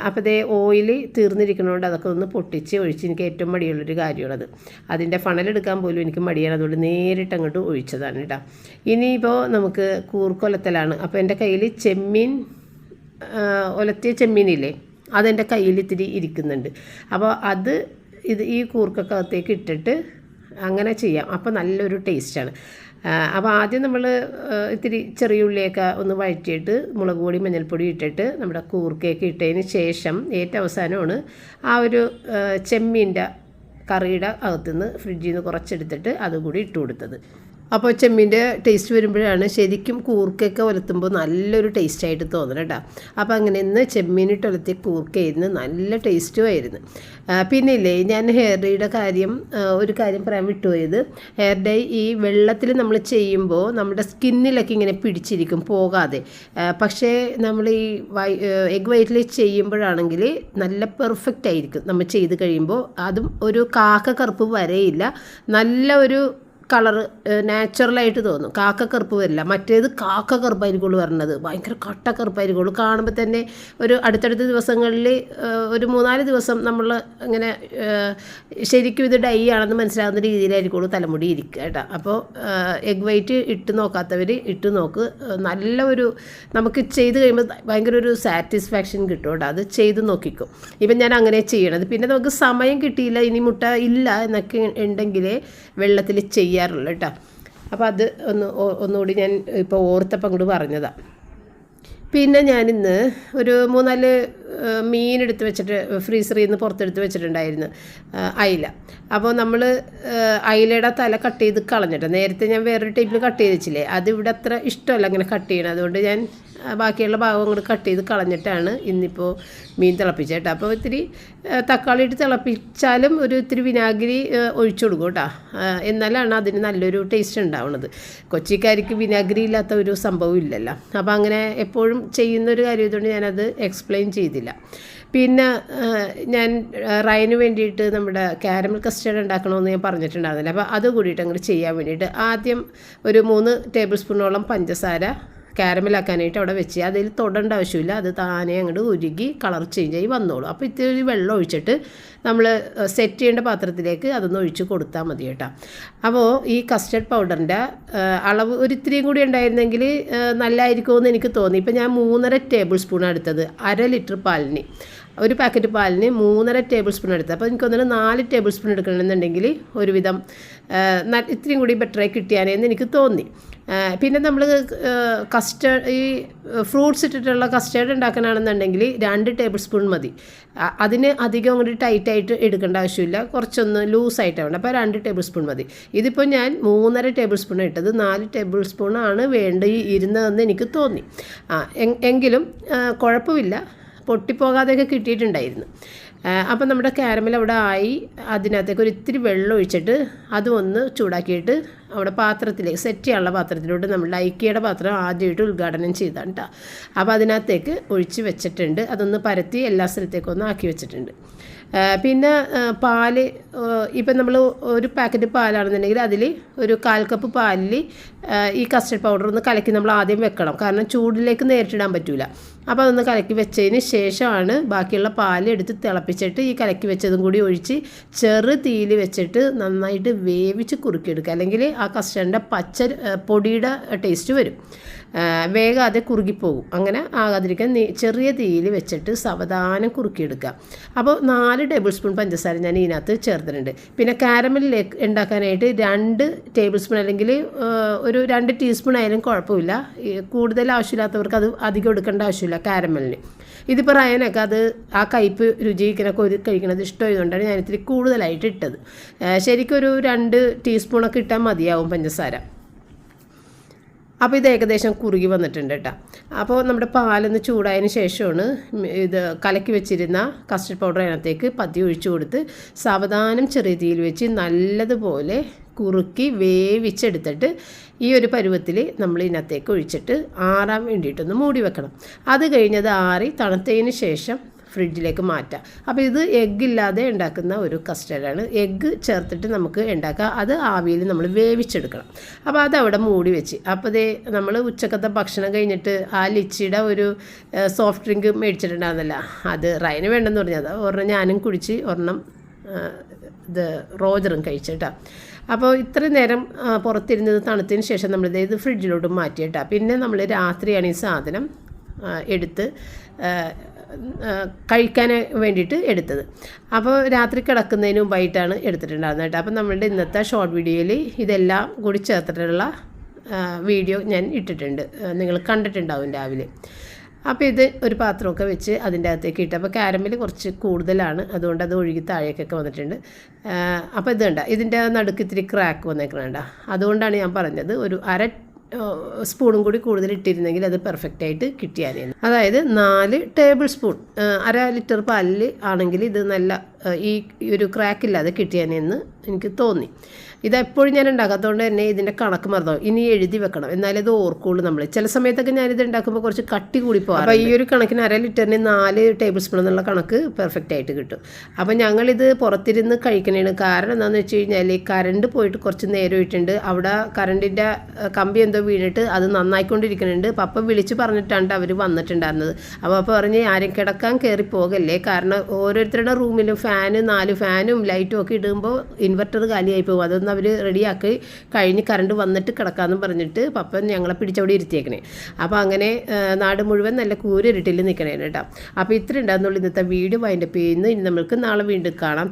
[SPEAKER 1] അപ്പോൾ ഓയിൽ തീർന്നിരിക്കുന്നതുകൊണ്ട് അതൊക്കെ ഒന്ന് പൊട്ടിച്ച് ഒഴിച്ച്, എനിക്ക് ഏറ്റവും മടിയുള്ളൊരു കാര്യമാണത്. അതിൻ്റെ ഫണലെടുക്കാൻ പോലും എനിക്ക് മടിയാണ്, അതുകൊണ്ട് നേരിട്ട് അങ്ങോട്ട് ഒഴിച്ചതാണ് കേട്ടോ. ഇനിയിപ്പോൾ നമുക്ക് കൂർക്കൊലത്തലാണ്. അപ്പോൾ എൻ്റെ കയ്യിൽ ഒലത്തിയ ചെമ്മീനില്ലേ, അതെൻ്റെ കയ്യിൽ ഇത്തിരി ഇരിക്കുന്നുണ്ട്. അപ്പോൾ ഈ കൂർക്കകത്തേക്ക് ഇട്ടിട്ട് അങ്ങനെ ചെയ്യാം. അപ്പോൾ നല്ലൊരു ടേസ്റ്റാണ്. അപ്പോൾ ആദ്യം നമ്മൾ ഇത്തിരി ചെറിയ ഉള്ളിയൊക്കെ ഒന്ന് വഴറ്റിയിട്ട് മുളക് പൊടി, മഞ്ഞൾപ്പൊടി ഇട്ടിട്ട് നമ്മുടെ കൂർക്കയൊക്കെ ഇട്ടതിന് ശേഷം ഏറ്റവും അവസാനമാണ് ആ ഒരു ചെമ്മീൻ്റെ കറിയുടെ അകത്തുനിന്ന് ഫ്രിഡ്ജിൽ നിന്ന് കുറച്ചെടുത്തിട്ട് അതുകൂടി ഇട്ട് കൊടുത്തത്. അപ്പോൾ ചെമ്മീൻ്റെ ടേസ്റ്റ് വരുമ്പോഴാണ് ശരിക്കും കൂർക്കയൊക്കെ ഒലത്തുമ്പോൾ നല്ലൊരു ടേസ്റ്റായിട്ട് തോന്നണം കേട്ടോ. അപ്പോൾ അങ്ങനെ ഇന്ന് ചെമ്മീനിട്ട് ഒലത്തിയ കൂർക്കയായിരുന്നു, നല്ല ടേസ്റ്റുമായിരുന്നു. പിന്നെ ഇല്ലേ, ഞാൻ ഹെയർ ഡൈയുടെ ഒരു കാര്യം പറയാൻ വിട്ടുപോയത്, ഹെയർ ഡൈ ഈ വെള്ളത്തിൽ നമ്മൾ ചെയ്യുമ്പോൾ നമ്മുടെ സ്കിന്നിലൊക്കെ ഇങ്ങനെ പിടിച്ചിരിക്കും പോകാതെ. പക്ഷേ നമ്മൾ ഈ എഗ് വൈറ്റിൽ ചെയ്യുമ്പോഴാണെങ്കിൽ നല്ല പെർഫെക്റ്റ് ആയിരിക്കും നമ്മൾ ചെയ്ത് കഴിയുമ്പോൾ. അതും ഒരു കറുപ്പ് വരെയില്ല, നല്ല ഒരു കളറ് നാച്ചുറലായിട്ട് തോന്നും, കാക്കക്കറുപ്പ് വരില്ല. മറ്റേത് കാക്കക്കറുപ്പായിരിക്കുള്ളൂ വരണത്, ഭയങ്കര കട്ടക്കറുപ്പായിരിക്കുള്ളൂ. കാണുമ്പോൾ തന്നെ ഒരു അടുത്തടുത്ത ദിവസങ്ങളിൽ ഒരു 3-4 ദിവസം നമ്മൾ ഇങ്ങനെ ശരിക്കും ഇത് ഡൈ ആണെന്ന് മനസ്സിലാകുന്ന രീതിയിലായിരിക്കുള്ളൂ തലമുടി ഇരിക്കുക കേട്ടോ. അപ്പോൾ എഗ് വൈറ്റ് ഇട്ട് നോക്കാത്തവർ ഇട്ട് നോക്ക്, നല്ല ഒരു നമുക്ക് ചെയ്ത് കഴിയുമ്പോൾ ഭയങ്കര ഒരു സാറ്റിസ്ഫാക്ഷൻ കിട്ടും കേട്ടോ. അത് ചെയ്ത് നോക്കിക്കും. ഇപ്പം ഞാൻ അങ്ങനെ ചെയ്യണത്. പിന്നെ നമുക്ക് സമയം കിട്ടിയില്ല, ഇനി മുട്ട ഇല്ല എന്നൊക്കെ ഉണ്ടെങ്കിൽ വെള്ളത്തിൽ ചെയ്യാറുള്ളൂ കേട്ടോ. അപ്പോൾ അത് ഒന്നുകൂടി ഞാൻ ഇപ്പോൾ ഓർത്തപ്പം അങ്ങോട്ട് പറഞ്ഞതാണ്. പിന്നെ ഞാനിന്ന് ഒരു 3-4 മീൻ എടുത്ത് വെച്ചിട്ട് ഫ്രീസറിൽ നിന്ന് പുറത്തെടുത്ത് വെച്ചിട്ടുണ്ടായിരുന്നു, അയില. അപ്പോൾ നമ്മൾ അയിലയുടെ തല കട്ട് ചെയ്ത് കളഞ്ഞിട്ട്, നേരത്തെ ഞാൻ വേറൊരു ടൈപ്പിൽ കട്ട് ചെയ്ത് വെച്ചില്ലേ, അത് ഇവിടെ അത്ര ഇഷ്ടമല്ല അങ്ങനെ കട്ട് ചെയ്യണം. അതുകൊണ്ട് ഞാൻ ബാക്കിയുള്ള ഭാഗം അങ്ങോട്ട് കട്ട് ചെയ്ത് കളഞ്ഞിട്ടാണ് ഇന്നിപ്പോൾ മീൻ തിളപ്പിച്ചേട്ടോ. അപ്പോൾ ഇത്തിരി തക്കാളി ഇട്ട് തിളപ്പിച്ചാലും ഇത്തിരി വിനാഗിരി ഒഴിച്ചു കൊടുക്കും കേട്ടോ, എന്നാലാണ് അതിന് നല്ലൊരു ടേസ്റ്റ് ഉണ്ടാവുന്നത്. കൊച്ചിക്കാർക്ക് വിനാഗിരി ഇല്ലാത്ത ഒരു സംഭവം ഇല്ലല്ലോ. അപ്പോൾ അങ്ങനെ എപ്പോഴും ചെയ്യുന്നൊരു കാര്യമായതുകൊണ്ട് ഞാനത് എക്സ്പ്ലെയിൻ ചെയ്തില്ല. പിന്നെ ഞാൻ റയന് വേണ്ടിയിട്ട് നമ്മുടെ കാരമൽ കസ്റ്റേർഡ് ഉണ്ടാക്കണമെന്ന് ഞാൻ പറഞ്ഞിട്ടുണ്ടായിരുന്നില്ല. അപ്പോൾ അത് കൂടിയിട്ട് അങ്ങോട്ട് ചെയ്യാൻ വേണ്ടിയിട്ട് ആദ്യം ഒരു 3 ടേബിൾ സ്പൂണോളം പഞ്ചസാര കാരമലാക്കാനായിട്ട് അവിടെ വെച്ച്, അതിൽ തൊടേണ്ട ആവശ്യമില്ല, അത് താനെ അങ്ങോട്ട് ഉരുകി കളർ ചേഞ്ച് ആയി വന്നോളൂ. അപ്പോൾ ഇത്തിരി വെള്ളം ഒഴിച്ചിട്ട് നമ്മൾ സെറ്റ് ചെയ്യേണ്ട പാത്രത്തിലേക്ക് അതൊന്ന് ഒഴിച്ച് കൊടുത്താൽ മതി കേട്ടോ. അപ്പോൾ ഈ കസ്റ്റർഡ് പൗഡറിൻ്റെ അളവ് ഒരിത്തിരിയും കൂടി ഉണ്ടായിരുന്നെങ്കിൽ നല്ലതായിരിക്കുമെന്ന് എനിക്ക് തോന്നി. ഇപ്പോൾ ഞാൻ 3.5 ടേബിൾ സ്പൂൺ എടുത്തത്, 1/2 ലിറ്റർ പാലിന്, ഒരു പാക്കറ്റ് പാലിന് 3.5 ടേബിൾ സ്പൂൺ എടുത്തത്. അപ്പോൾ എനിക്കൊന്നിട്ട് 4 ടേബിൾ സ്പൂൺ എടുക്കണമെന്നുണ്ടെങ്കിൽ ഒരുവിധം ഇത്രയും കൂടി ബെറ്ററായി കിട്ടിയാനേന്ന് എനിക്ക് തോന്നി. പിന്നെ നമ്മൾ ഈ ഫ്രൂട്ട്സ് ഇട്ടിട്ടുള്ള കസ്റ്റേർഡ് ഉണ്ടാക്കാനാണെന്നുണ്ടെങ്കിൽ 2 ടേബിൾ സ്പൂൺ മതി. അതിന് അധികം അങ്ങോട്ട് ടൈറ്റായിട്ട് എടുക്കേണ്ട ആവശ്യമില്ല, കുറച്ചൊന്ന് ലൂസായിട്ട് വേണം. അപ്പോൾ 2 ടേബിൾ സ്പൂൺ മതി. ഇതിപ്പോൾ ഞാൻ 3.5 ടേബിൾ സ്പൂൺ ഇട്ടത്, 4 ടേബിൾ സ്പൂണാണ് ഇരുന്നതെന്ന് എനിക്ക് തോന്നി. എങ്കിലും കുഴപ്പമില്ല, പൊട്ടിപ്പോകാതെയൊക്കെ കിട്ടിയിട്ടുണ്ടായിരുന്നു. അപ്പം നമ്മുടെ കാരമൽ അവിടെ ആയി. അതിനകത്തേക്ക് ഇത്തിരി വെള്ളം ഒഴിച്ചിട്ട് അതും ഒന്ന് ചൂടാക്കിയിട്ട് അവിടെ പാത്രത്തിലേക്ക് സെറ്റ് ചെയ്യാനുള്ള പാത്രത്തിലോട്ട് നമ്മളുടെ ഐക്കിയുടെ പാത്രം ആദ്യമായിട്ട് ഉദ്ഘാടനം ചെയ്താണ് കേട്ടോ. അപ്പോൾ അതിനകത്തേക്ക് ഒഴിച്ച് വെച്ചിട്ടുണ്ട്, അതൊന്ന് പരത്തി എല്ലാ സ്ഥലത്തേക്കും ഒന്ന് ആക്കി വെച്ചിട്ടുണ്ട്. പിന്നെ പാല്, ഇപ്പം നമ്മൾ ഒരു പാക്കറ്റ് പാലാണെന്നുണ്ടെങ്കിൽ അതിൽ ഒരു 1/4 കപ്പ് പാലിൽ ഈ കസ്റ്റർഡ് പൗഡർ ഒന്ന് കലക്കി നമ്മൾ ആദ്യം വെക്കണം, കാരണം ചൂടിലേക്ക് നേരിട്ടിടാൻ പറ്റില്ല. അപ്പോൾ അതൊന്ന് കലക്കി വെച്ചതിന് ശേഷമാണ് ബാക്കിയുള്ള പാൽ എടുത്ത് തിളപ്പിച്ചിട്ട് ഈ കലക്കി വെച്ചതും കൂടി ഒഴിച്ച് ചെറു തീയിൽ വെച്ചിട്ട് നന്നായിട്ട് വേവിച്ച് കുറുക്കിയെടുക്കുക. അല്ലെങ്കിൽ ആ കസ്റ്റർഡിൻ്റെ പൊടിയുടെ ടേസ്റ്റ് വരും, വേഗം കുറുകിപ്പോകും. അങ്ങനെ ആകാതിരിക്കാൻ ചെറിയ തീയിൽ വെച്ചിട്ട് സാവധാനം കുറുക്കിയെടുക്കുക. അപ്പോൾ 4 ടേബിൾ സ്പൂൺ പഞ്ചസാര ഞാൻ ഇതിനകത്ത് ചേർത്തിട്ടുണ്ട്. പിന്നെ കാരമലിലേക്ക് ഉണ്ടാക്കാനായിട്ട് 2 ടേബിൾ സ്പൂൺ അല്ലെങ്കിൽ ഒരു 2 ടീസ്പൂൺ ആയാലും കുഴപ്പമില്ല. കൂടുതൽ ആവശ്യമില്ലാത്തവർക്ക് അത് അധികം എടുക്കേണ്ട ആവശ്യമില്ല കാരമലിന്. ഇതിപ്പോൾ റയനൊക്കെ ആ കയ്പ്പ് രുചിക്കൊക്കെ കഴിക്കുന്നത് ഇഷ്ടമായതുകൊണ്ടാണ് ഞാൻ ഇത്തിരി കൂടുതലായിട്ട് ഇട്ടത്. ശരിക്കും ഒരു 2 ടീസ്പൂണൊക്കെ ഇട്ടാൽ മതിയാവും പഞ്ചസാര. അപ്പോൾ ഇത് ഏകദേശം കുറുകി വന്നിട്ടുണ്ട് കേട്ടോ. അപ്പോൾ നമ്മുടെ പാലൊന്ന് ചൂടായതിന് ശേഷമാണ് ഇത് കലക്കി വെച്ചിരുന്ന കസ്റ്റർഡ് പൗഡർ അതിനകത്തേക്ക് പതി ഒഴിച്ചു കൊടുത്ത് സാവധാനം ചെറിയ തീയിൽ വെച്ച് നല്ലതുപോലെ കുറുക്കി വേവിച്ചെടുത്തിട്ട് ഈ ഒരു പരുവത്തിൽ നമ്മൾ ഇതിനകത്തേക്ക് ഒഴിച്ചിട്ട് ആറാൻ വേണ്ടിയിട്ടൊന്ന് മൂടി വെക്കണം. അത് കഴിഞ്ഞത് ആറി തണുത്തതിന് ശേഷം ഫ്രിഡ്ജിലേക്ക് മാറ്റാം. അപ്പോൾ ഇത് എഗ്ഗില്ലാതെ ഉണ്ടാക്കുന്ന ഒരു കസ്റ്റർഡാണ്. എഗ്ഗ് ചേർത്തിട്ട് നമുക്ക് ഉണ്ടാക്കാം. അത് ആവിയിൽ നമ്മൾ വേവിച്ചെടുക്കണം. അപ്പോൾ അതവിടെ മൂടി വെച്ച്, അപ്പോൾ നമ്മൾ ഉച്ചക്കത്തെ ഭക്ഷണം കഴിഞ്ഞിട്ട് ആ ലിച്ചിയുടെ ഒരു സോഫ്റ്റ് ഡ്രിങ്ക് മേടിച്ചിട്ടുണ്ടാകുന്നില്ല, അത് റയന് വേണ്ടെന്ന് പറഞ്ഞത് ഒരെണ്ണം ഞാനും കുടിച്ച് ഒരെണ്ണം റോജറും കഴിച്ചിട്ടാ. അപ്പോൾ ഇത്ര നേരം പുറത്തിരുന്നത് തണുത്തതിന് ശേഷം നമ്മളിത് ഫ്രിഡ്ജിലോട്ട് മാറ്റിയിട്ടാ. പിന്നെ നമ്മൾ രാത്രിയാണ് ഈ സാധനം എടുത്ത് കഴിക്കാൻ വേണ്ടിയിട്ട് എടുത്തത്. അപ്പോൾ രാത്രി കിടക്കുന്നതിന് മുമ്പായിട്ടാണ് എടുത്തിട്ടുണ്ടാകുന്നത് കേട്ടോ. അപ്പോൾ നമ്മളുടെ ഇന്നത്തെ ഷോർട്ട് വീഡിയോയിൽ ഇതെല്ലാം കൂടി ചേർത്തിട്ടുള്ള വീഡിയോ ഞാൻ ഇട്ടിട്ടുണ്ട്, നിങ്ങൾ കണ്ടിട്ടുണ്ടാവും രാവിലെ. അപ്പോൾ ഇത് ഒരു പാത്രമൊക്കെ വെച്ച് അതിൻ്റെ അകത്തേക്ക് ഇട്ട്, അപ്പോൾ കാരമൽ കുറച്ച് കൂടുതലാണ്, അതുകൊണ്ട് അത് ഒഴുകി താഴേക്കൊക്കെ വന്നിട്ടുണ്ട്. അപ്പോൾ ഇത് കണ്ട, ഇതിൻ്റെ നടുക്ക് ഇത്തിരി ക്രാക്ക് വന്നേക്കണേണ്ട, അതുകൊണ്ടാണ് ഞാൻ പറഞ്ഞത് ഒരു 1/2 സ്പൂണും കൂടി കൂടുതൽ ഇട്ടിരുന്നെങ്കിൽ അത് പെർഫെക്റ്റായിട്ട് കിട്ടിയാനേന്ന്. അതായത് 4 ടേബിൾ സ്പൂൺ 1/2 ലിറ്റർ പാലിൽ ആണെങ്കിൽ ഇത് നല്ല ഈ ഒരു ക്രാക്കില്ലാതെ കിട്ടിയാനെന്ന് എനിക്ക് തോന്നി. ഇതെപ്പോഴും ഞാൻ ഉണ്ടാക്കാത്തതുകൊണ്ട് തന്നെ ഇതിൻ്റെ കണക്ക് മറന്നോ, ഇനി എഴുതി വെക്കണം, എന്നാലേ ഇത് ഓർക്കുള്ളൂ. നമ്മൾ ചില സമയത്തൊക്കെ ഞാനിത് ഉണ്ടാക്കുമ്പോൾ കുറച്ച് കട്ടി കൂടി പോകാം. അപ്പോൾ ഈ ഒരു കണക്കിന് 1/2 ലിറ്ററിന് 4 ടേബിൾ സ്പൂൺ എന്നുള്ള കണക്ക് പെർഫെക്റ്റ് ആയിട്ട് കിട്ടും. അപ്പോൾ ഞങ്ങളിത് പുറത്തിരുന്ന് കഴിക്കണേണ്. കാരണം എന്താണെന്ന് വെച്ച് കഴിഞ്ഞാൽ കറണ്ട് പോയിട്ട് കുറച്ച് നേരം ഇട്ടുണ്ട്, അവിടെ കറണ്ടിൻ്റെ കമ്പി എന്തോ വീണിട്ട് അത് നന്നായിക്കൊണ്ടിരിക്കുന്നുണ്ട്. പപ്പ വിളിച്ച് പറഞ്ഞിട്ടാണ് അവർ വന്നിട്ടുണ്ടായിരുന്നത്. അപ്പോൾ പറഞ്ഞ് ആരും കിടക്കാൻ കയറി പോകല്ലേ, കാരണം ഓരോരുത്തരുടെ റൂമിലും 4 ഫാനും ലൈറ്റും ഒക്കെ ഇടുമ്പോൾ ഇൻവെർട്ടർ കാലിയായി പോകും. അതൊന്നും അവർ റെഡിയാക്കി കഴിഞ്ഞ് കറണ്ട് വന്നിട്ട് കിടക്കാമെന്ന് പറഞ്ഞിട്ട് പപ്പൻ ഞങ്ങളെ പിടിച്ചവിടെ ഇരുത്തിയേക്കണേ. അപ്പോൾ അങ്ങനെ നാട് മുഴുവൻ നല്ല കൂരിരുട്ടിൽ നിൽക്കണേ കേട്ടോ. അപ്പോൾ ഇത്ര ഉണ്ടാകുന്നുള്ളൂ ഇന്നത്തെ വീഡിയോ. അതിൻ്റെ പേരിൽ ഇനി നമ്മൾക്ക് നാളെ വീണ്ടും കാണാം.